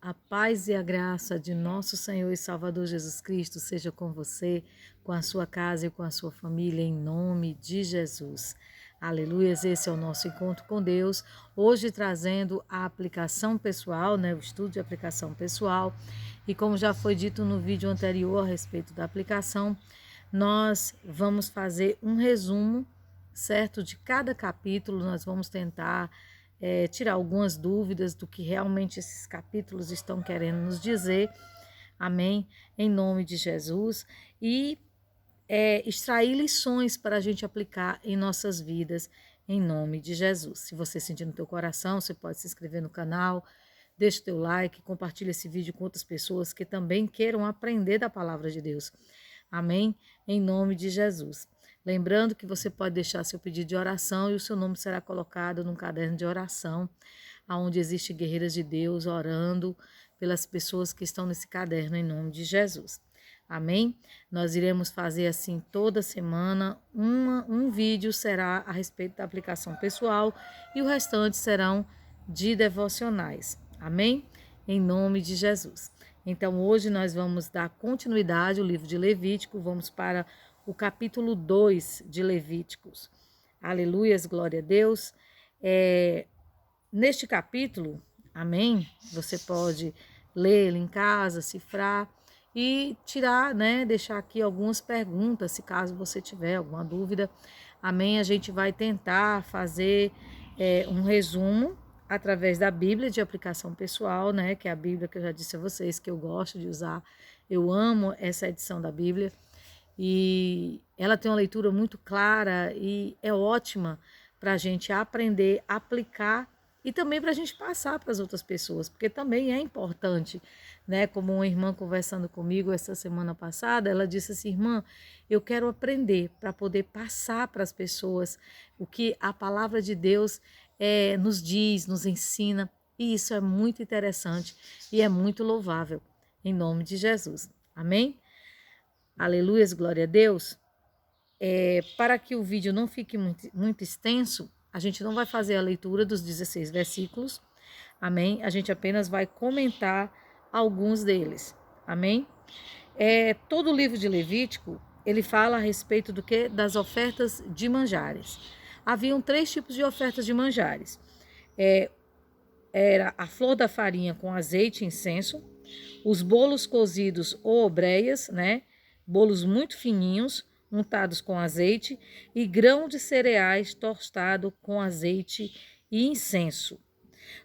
A paz e a graça de nosso Senhor e Salvador Jesus Cristo seja com você, com a sua casa e com a sua família, em nome de Jesus. Aleluias, esse é o nosso encontro com Deus, hoje trazendo a aplicação pessoal, o estudo de aplicação pessoal. E como já foi dito no vídeo anterior a respeito da aplicação, nós vamos fazer um resumo, certo, de cada capítulo. Nós vamos tentar tirar algumas dúvidas do que realmente esses capítulos estão querendo nos dizer, amém? Em nome de Jesus, e extrair lições para a gente aplicar em nossas vidas, em nome de Jesus. Se você sentir no teu coração, você pode se inscrever no canal, deixa o teu like, compartilha esse vídeo com outras pessoas que também queiram aprender da palavra de Deus, amém? Em nome de Jesus. Lembrando que você pode deixar seu pedido de oração e o seu nome será colocado num caderno de oração, onde existem guerreiras de Deus orando pelas pessoas que estão nesse caderno, em nome de Jesus. Amém? Nós iremos fazer assim toda semana, um vídeo será a respeito da aplicação pessoal e o restante serão de devocionais. Amém? Em nome de Jesus. Então hoje nós vamos dar continuidade ao livro de Levítico, vamos para o capítulo 2 de Levíticos. Aleluias, glória a Deus. Neste capítulo, amém, você pode ler ele em casa, cifrar e tirar, deixar aqui algumas perguntas, se caso você tiver alguma dúvida, amém. A gente vai tentar fazer um resumo através da Bíblia de aplicação pessoal, que é a Bíblia que eu já disse a vocês que eu gosto de usar, eu amo essa edição da Bíblia. E ela tem uma leitura muito clara e é ótima para a gente aprender, aplicar e também para a gente passar para as outras pessoas, porque também é importante, Como uma irmã conversando comigo essa semana passada, ela disse assim: irmã, eu quero aprender para poder passar para as pessoas o que a palavra de Deus nos diz, nos ensina, e isso é muito interessante e é muito louvável, em nome de Jesus. Amém? Aleluias, glória a Deus. Para que o vídeo não fique muito extenso, a gente não vai fazer a leitura dos 16 versículos, amém? A gente apenas vai comentar alguns deles, amém? Todo o livro de Levítico, ele fala a respeito do que? Das ofertas de manjares. Haviam 3 tipos de ofertas de manjares. Era a flor da farinha com azeite e incenso, os bolos cozidos ou obreias, bolos muito fininhos, untados com azeite, e grão de cereais tostado com azeite e incenso.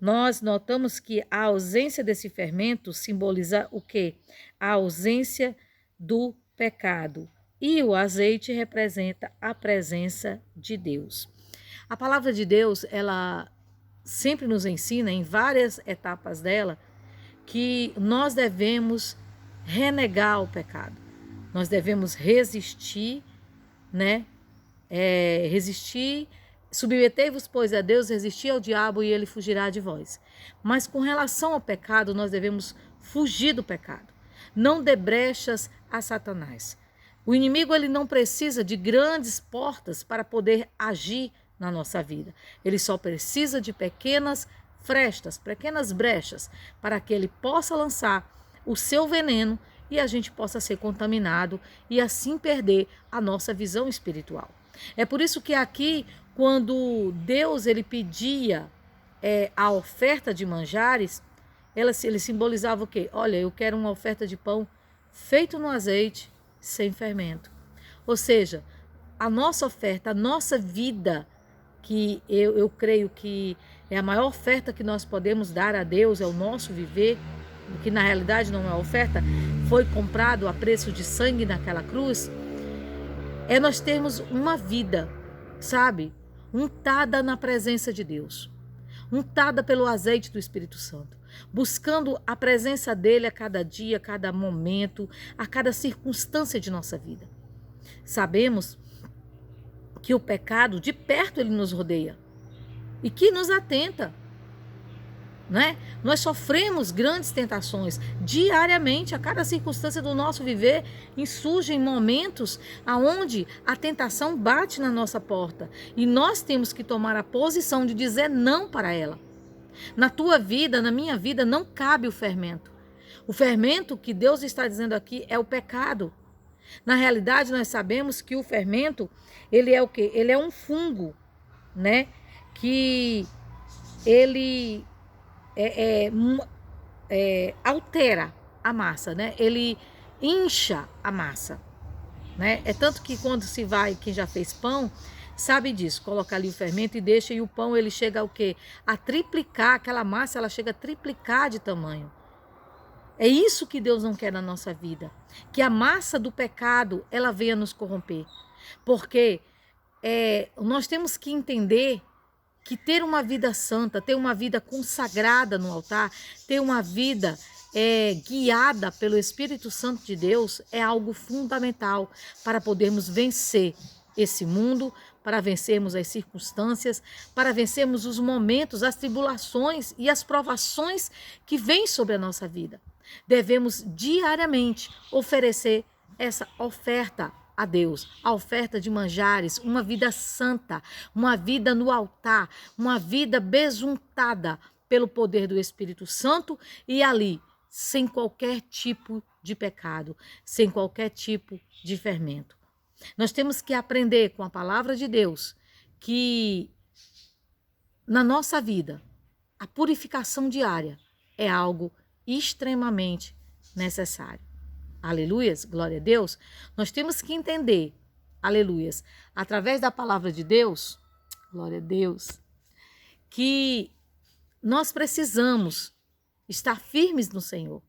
Nós notamos que a ausência desse fermento simboliza o quê? A ausência do pecado. E o azeite representa a presença de Deus. A palavra de Deus, ela sempre nos ensina, em várias etapas dela, que nós devemos renegar o pecado. Nós devemos resistir, resistir, submetei-vos, pois, a Deus, resistir ao diabo e ele fugirá de vós. Mas com relação ao pecado, nós devemos fugir do pecado. Não dê brechas a Satanás. O inimigo, ele não precisa de grandes portas para poder agir na nossa vida. Ele só precisa de pequenas frestas, pequenas brechas, para que ele possa lançar o seu veneno e a gente possa ser contaminado e assim perder a nossa visão espiritual. É por isso que aqui, quando Deus ele pedia a oferta de manjares, ele simbolizava o quê? Olha, eu quero uma oferta de pão feito no azeite, sem fermento. Ou seja, a nossa oferta, a nossa vida, que eu creio que é a maior oferta que nós podemos dar a Deus, é o nosso viver, que na realidade não é oferta, foi comprado a preço de sangue naquela cruz, nós termos uma vida, untada na presença de Deus, untada pelo azeite do Espírito Santo, buscando a presença dele a cada dia, a cada momento, a cada circunstância de nossa vida. Sabemos que o pecado, de perto ele nos rodeia e que nos atenta, Nós sofremos grandes tentações diariamente, a cada circunstância do nosso viver, surgem momentos aonde a tentação bate na nossa porta e nós temos que tomar a posição de dizer não para ela. Na tua vida, na minha vida, não cabe o fermento. O fermento que Deus está dizendo aqui é o pecado. Na realidade, nós sabemos que o fermento, ele é o quê? Ele é um fungo, né? Que ele altera a massa, né? Ele incha a massa, né? É tanto que quando se vai, quem já fez pão, sabe disso, coloca ali o fermento e deixa, e o pão ele chega ao quê? A triplicar, aquela massa ela chega a triplicar de tamanho. É isso que Deus não quer na nossa vida, que a massa do pecado ela venha nos corromper, porque nós temos que entender que ter uma vida santa, ter uma vida consagrada no altar, ter uma vida guiada pelo Espírito Santo de Deus é algo fundamental para podermos vencer esse mundo, para vencermos as circunstâncias, para vencermos os momentos, as tribulações e as provações que vêm sobre a nossa vida. Devemos diariamente oferecer essa oferta a Deus, a oferta de manjares, uma vida santa, uma vida no altar, uma vida besuntada pelo poder do Espírito Santo e ali, sem qualquer tipo de pecado, sem qualquer tipo de fermento. Nós temos que aprender com a palavra de Deus que na nossa vida a purificação diária é algo extremamente necessário. Aleluias, glória a Deus. Nós temos que entender, aleluias, através da palavra de Deus, glória a Deus, que nós precisamos estar firmes no Senhor,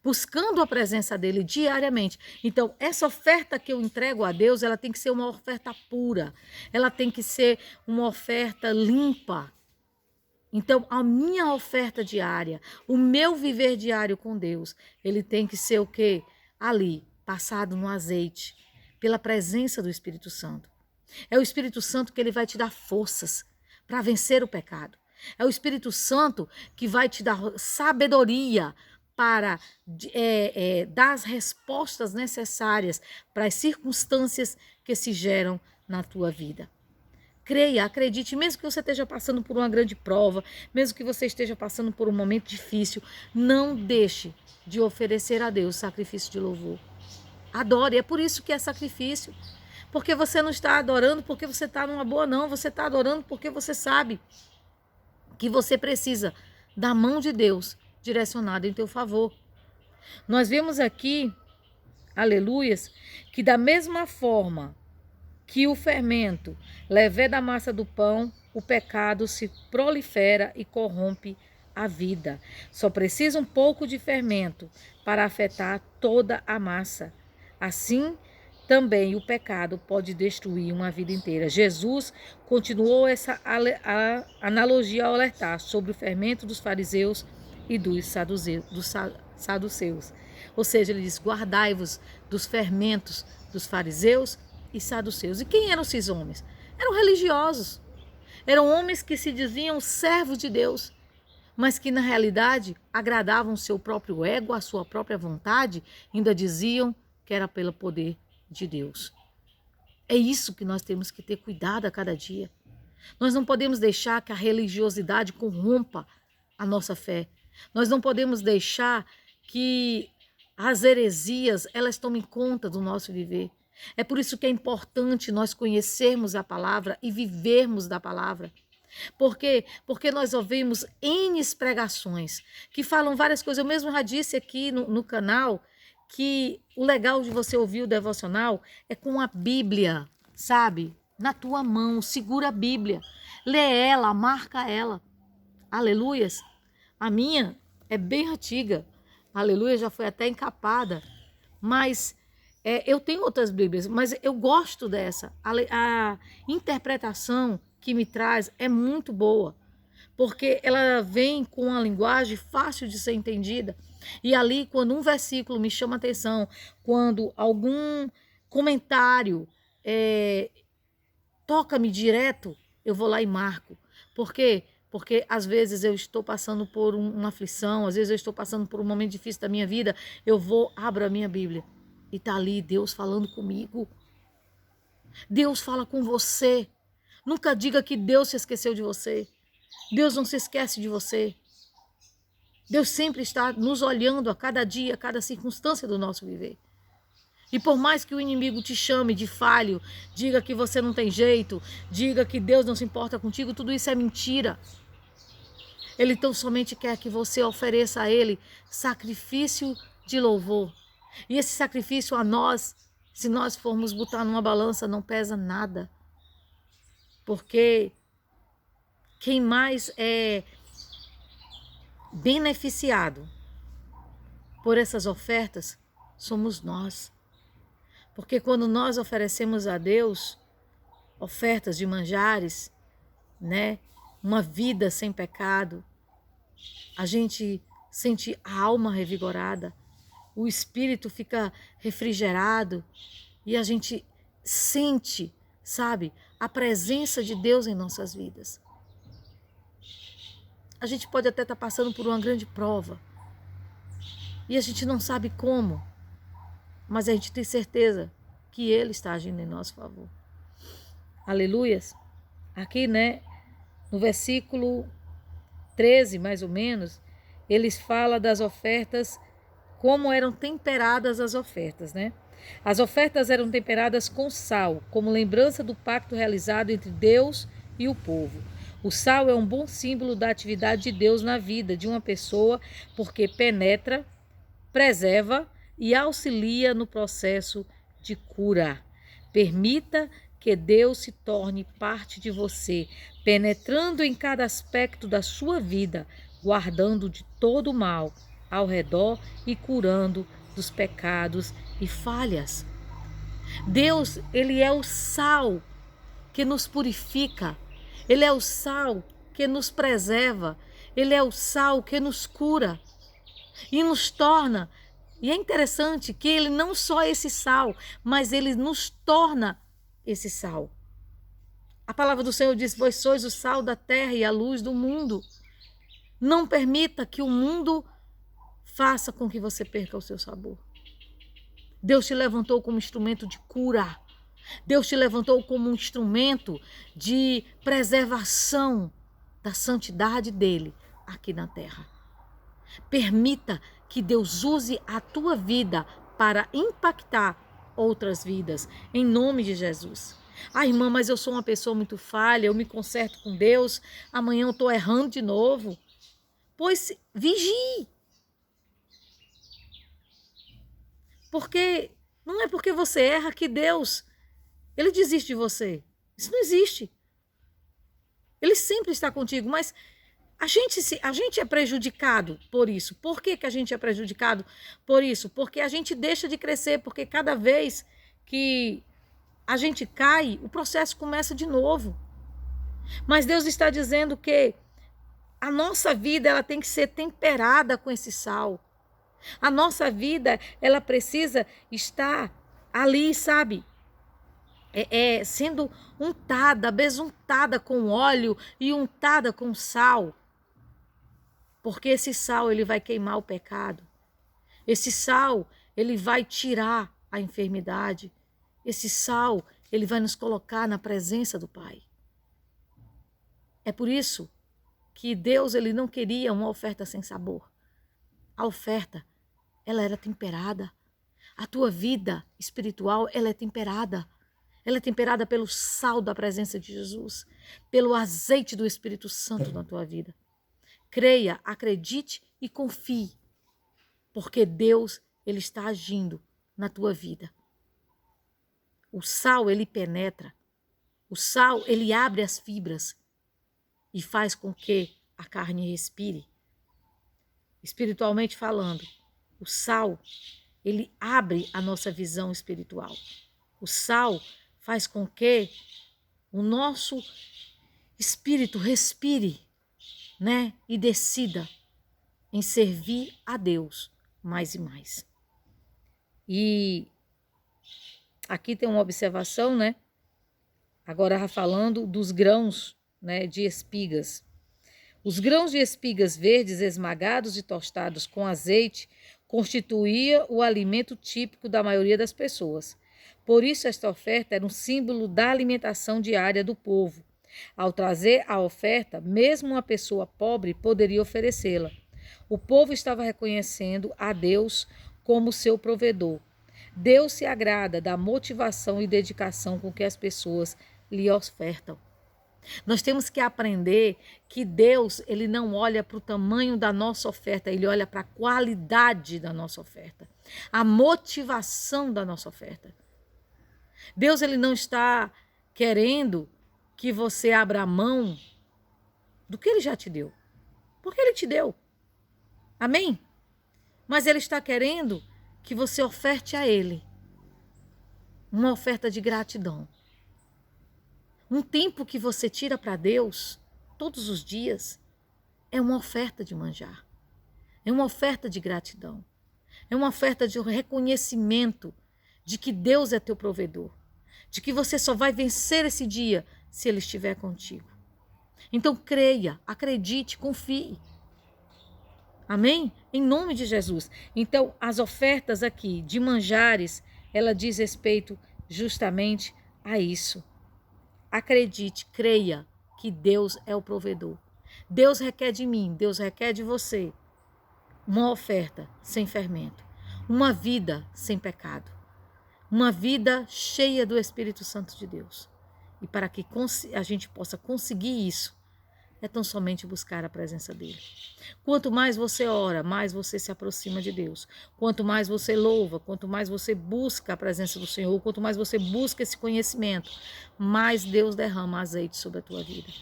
buscando a presença dele diariamente. Então, essa oferta que eu entrego a Deus, ela tem que ser uma oferta pura, ela tem que ser uma oferta limpa. Então, a minha oferta diária, o meu viver diário com Deus, ele tem que ser o quê? Ali, passado no azeite, pela presença do Espírito Santo. É o Espírito Santo que ele vai te dar forças para vencer o pecado. É o Espírito Santo que vai te dar sabedoria para dar as respostas necessárias para as circunstâncias que se geram na tua vida. Creia, acredite, mesmo que você esteja passando por uma grande prova, mesmo que você esteja passando por um momento difícil, não deixe de oferecer a Deus sacrifício de louvor. Adore, é por isso que é sacrifício. Porque você não está adorando porque você está numa boa, não. Você está adorando porque você sabe que você precisa da mão de Deus direcionada em teu favor. Nós vemos aqui, aleluias, que da mesma forma que o fermento leveda a massa do pão, o pecado se prolifera e corrompe a vida. Só precisa um pouco de fermento para afetar toda a massa. Assim, também o pecado pode destruir uma vida inteira. Jesus continuou essa analogia ao alertar sobre o fermento dos fariseus e dos saduceus. Ou seja, ele diz, guardai-vos dos fermentos dos fariseus e saduceus. E quem eram esses homens? Eram religiosos. Eram homens que se diziam servos de Deus, mas que na realidade agradavam o seu próprio ego, a sua própria vontade, ainda diziam que era pelo poder de Deus. É isso que nós temos que ter cuidado a cada dia. Nós não podemos deixar que a religiosidade corrompa a nossa fé. Nós não podemos deixar que as heresias elas tomem conta do nosso viver. É por isso que é importante nós conhecermos a palavra e vivermos da palavra. Por quê? Porque nós ouvimos N pregações que falam várias coisas. Eu mesmo já disse aqui no canal que o legal de você ouvir o devocional é com a Bíblia, sabe? Na tua mão, segura a Bíblia, lê ela, marca ela. Aleluias. A minha é bem antiga. Aleluia, já foi até encapada. Mas eu tenho outras Bíblias, mas eu gosto dessa. A interpretação que me traz é muito boa, porque ela vem com uma linguagem fácil de ser entendida. E ali, quando um versículo me chama a atenção, quando algum comentário toca-me direto, eu vou lá e marco. Por quê? Porque às vezes eu estou passando por uma aflição, às vezes eu estou passando por um momento difícil da minha vida, abro a minha Bíblia. E está ali Deus falando comigo. Deus fala com você. Nunca diga que Deus se esqueceu de você. Deus não se esquece de você. Deus sempre está nos olhando a cada dia, a cada circunstância do nosso viver. E por mais que o inimigo te chame de falho, diga que você não tem jeito, diga que Deus não se importa contigo, tudo isso é mentira. Ele tão somente quer que você ofereça a Ele sacrifício de louvor. E esse sacrifício a nós, se nós formos botar numa balança, não pesa nada. Porque quem mais é beneficiado por essas ofertas somos nós. Porque quando nós oferecemos a Deus ofertas de manjares, né, uma vida sem pecado, a gente sente a alma revigorada, o espírito fica refrigerado e a gente sente, sabe, a presença de Deus em nossas vidas. A gente pode até estar passando por uma grande prova e a gente não sabe como, mas a gente tem certeza que Ele está agindo em nosso favor. Aleluias. Aqui, né, no versículo 13, mais ou menos, eles falam das ofertas, como eram temperadas as ofertas, né? As ofertas eram temperadas com sal, como lembrança do pacto realizado entre Deus e o povo. O sal é um bom símbolo da atividade de Deus na vida de uma pessoa, porque penetra, preserva e auxilia no processo de cura. Permita que Deus se torne parte de você, penetrando em cada aspecto da sua vida, guardando de todo o mal ao redor e curando dos pecados e falhas. Deus, Ele é o sal que nos purifica, Ele é o sal que nos preserva, Ele é o sal que nos cura e nos torna. E é interessante que Ele não só é esse sal, mas Ele nos torna esse sal. A palavra do Senhor diz: vós sois o sal da terra e a luz do mundo. Não permita que o mundo faça com que você perca o seu sabor. Deus te levantou como instrumento de cura. Deus te levantou como um instrumento de preservação da santidade dele aqui na terra. Permita que Deus use a tua vida para impactar outras vidas, em nome de Jesus. Ah, irmã, mas eu sou uma pessoa muito falha, eu me conserto com Deus, amanhã eu estou errando de novo. Pois vigie. Porque não é porque você erra que Deus, Ele desiste de você. Isso não existe. Ele sempre está contigo, mas a gente é prejudicado por isso. Por que a gente é prejudicado por isso? Porque a gente deixa de crescer, porque cada vez que a gente cai, o processo começa de novo. Mas Deus está dizendo que a nossa vida ela tem que ser temperada com esse sal. A nossa vida ela precisa estar ali, sabe? Sendo untada, besuntada com óleo e untada com sal. Porque esse sal ele vai queimar o pecado. Esse sal ele vai tirar a enfermidade. Esse sal ele vai nos colocar na presença do Pai. É por isso que Deus ele não queria uma oferta sem sabor. A oferta ela era temperada. A tua vida espiritual ela é temperada. Ela é temperada pelo sal da presença de Jesus, pelo azeite do Espírito Santo na tua vida. Creia, acredite e confie, porque Deus ele está agindo na tua vida. O sal ele penetra, o sal ele abre as fibras e faz com que a carne respire. Espiritualmente falando, o sal ele abre a nossa visão espiritual. O sal faz com que o nosso espírito respire, né? E decida em servir a Deus mais e mais. E aqui tem uma observação, né? Agora falando dos grãos, né, de espigas. Os grãos de espigas verdes esmagados e tostados com azeite constituía o alimento típico da maioria das pessoas. Por isso esta oferta era um símbolo da alimentação diária do povo. Ao trazer a oferta, mesmo uma pessoa pobre poderia oferecê-la. O povo estava reconhecendo a Deus como seu provedor. Deus se agrada da motivação e dedicação com que as pessoas lhe ofertam. Nós temos que aprender que Deus, ele não olha para o tamanho da nossa oferta, ele olha para a qualidade da nossa oferta, a motivação da nossa oferta. Deus, ele não está querendo que você abra mão do que ele já te deu, porque ele te deu. Amém? Mas ele está querendo que você oferte a ele uma oferta de gratidão. Um tempo que você tira para Deus, todos os dias, é uma oferta de manjar. É uma oferta de gratidão. É uma oferta de reconhecimento de que Deus é teu provedor. De que você só vai vencer esse dia se Ele estiver contigo. Então creia, acredite, confie. Amém? Em nome de Jesus. Então as ofertas aqui de manjares, ela diz respeito justamente a isso. Acredite, creia que Deus é o provedor. Deus requer de mim, Deus requer de você uma oferta sem fermento, uma vida sem pecado, uma vida cheia do Espírito Santo de Deus. E para que a gente possa conseguir isso, é tão somente buscar a presença dele. Quanto mais você ora, mais você se aproxima de Deus. Quanto mais você louva, quanto mais você busca a presença do Senhor, quanto mais você busca esse conhecimento, mais Deus derrama azeite sobre a tua vida.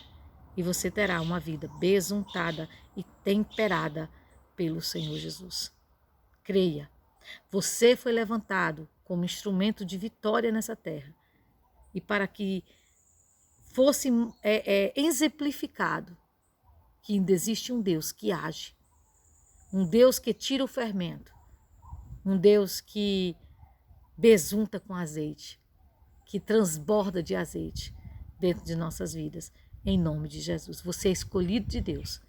E você terá uma vida besuntada e temperada pelo Senhor Jesus. Creia, você foi levantado como instrumento de vitória nessa terra. E para que fosse exemplificado que ainda existe um Deus que age, um Deus que tira o fermento, um Deus que besunta com azeite, que transborda de azeite dentro de nossas vidas, em nome de Jesus. Você é escolhido de Deus,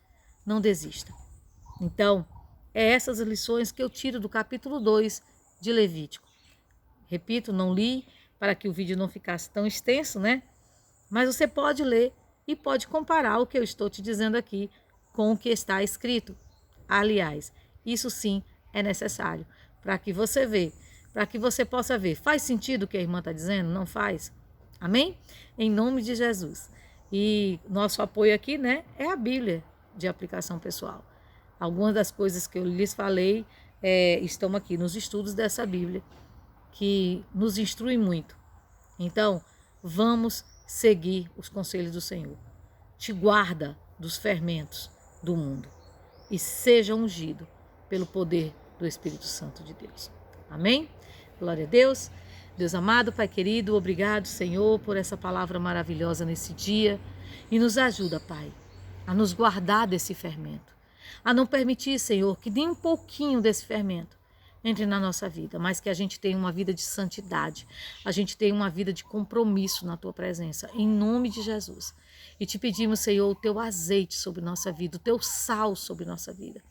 não desista. Então, é essas lições que eu tiro do capítulo 2 de Levítico. Repito, não li para que o vídeo não ficasse tão extenso, né? Mas você pode ler e pode comparar o que eu estou te dizendo aqui com o que está escrito. Aliás, isso sim é necessário para que você veja, para que você possa ver. Faz sentido o que a irmã está dizendo? Não faz? Amém? Em nome de Jesus. E nosso apoio aqui, né, é a Bíblia de aplicação pessoal. Algumas das coisas que eu lhes falei estão aqui nos estudos dessa Bíblia, que nos instrui muito. Então, vamos seguir os conselhos do Senhor. Te guarda dos fermentos do mundo e seja ungido pelo poder do Espírito Santo de Deus. Amém? Glória a Deus. Deus amado, Pai querido, obrigado, Senhor, por essa palavra maravilhosa nesse dia. E nos ajuda, Pai, a nos guardar desse fermento. A não permitir, Senhor, que nem um pouquinho desse fermento entre na nossa vida, mas que a gente tenha uma vida de santidade, a gente tenha uma vida de compromisso na Tua presença, em nome de Jesus. E te pedimos, Senhor, o Teu azeite sobre nossa vida, o Teu sal sobre nossa vida,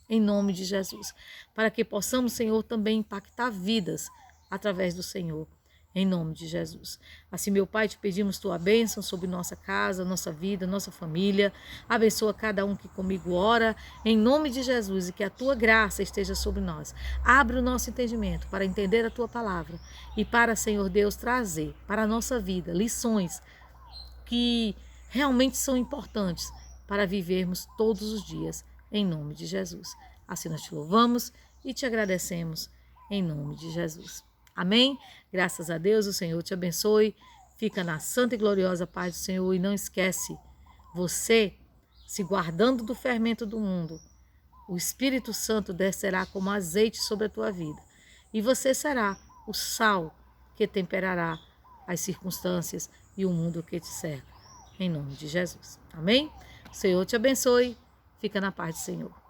em nome de Jesus, para que possamos, Senhor, também impactar vidas através do Senhor, em nome de Jesus. Assim, meu Pai, te pedimos Tua bênção sobre nossa casa, nossa vida, nossa família. Abençoa cada um que comigo ora, em nome de Jesus, e que a Tua graça esteja sobre nós. Abre o nosso entendimento para entender a Tua palavra e para, Senhor Deus, trazer para a nossa vida lições que realmente são importantes para vivermos todos os dias, em nome de Jesus. Assim nós te louvamos e te agradecemos, em nome de Jesus. Amém? Graças a Deus, o Senhor te abençoe. Fica na santa e gloriosa paz do Senhor e não esquece, você se guardando do fermento do mundo, o Espírito Santo descerá como azeite sobre a tua vida e você será o sal que temperará as circunstâncias e o mundo que te cerca, em nome de Jesus. Amém? O Senhor te abençoe. Fica na paz do Senhor.